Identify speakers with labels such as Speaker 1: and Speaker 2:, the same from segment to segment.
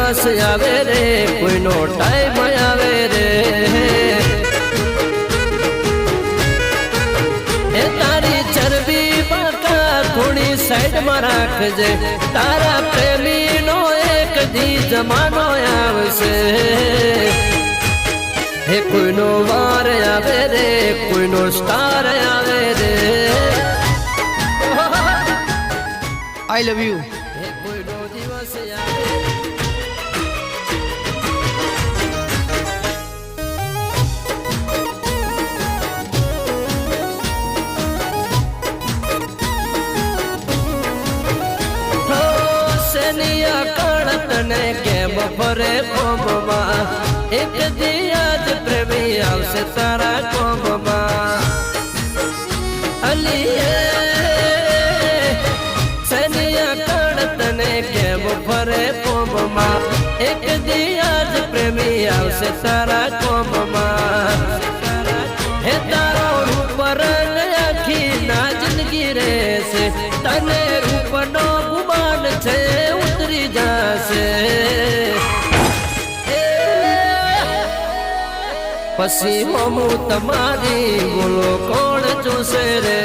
Speaker 1: દિવસ આવે રે કોઈનો ટાઈમ આવે રે એ તારી ચરબી બાકા થોડી સાઈડમાં રાખજે તારા પ્રેમીનો એક દી જમાનો આવશે હે કોઈનો વાર આવે રે કોઈનો સ્ટાર આવે રે
Speaker 2: આઈ લવ યુ
Speaker 1: હે કોઈનો દિવસ આવે તને કેમ ફરે કોમમાં એક દિયાજ પ્રેમી આવશે તારા કોમમાં અલી સનિયા કણ તને કેમ ફરે કોમમાં એક દિયાજ પ્રેમી આવશે તારા કોમમાં હે તારો રૂપ રંગ આખી ના જિંદગી રહેશે તને રૂપનો ગુમાન છે ઉતરી જશે પછી મમું તમારી બોલો કોણ જોશે રે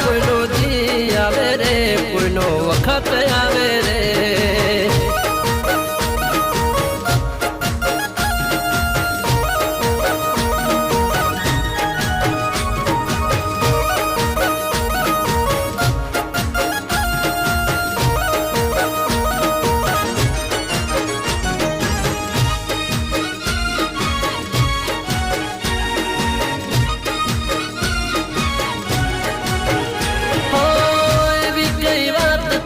Speaker 1: કોઈનો દી આવે રે કોઈનો વખત આવે રે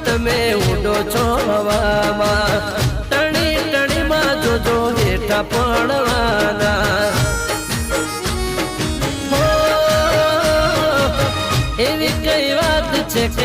Speaker 1: તમે ઉડો છો હવામાં ટણી ટણીમાં જોજો હેઠા પડવાના એવી કઈ વાત છે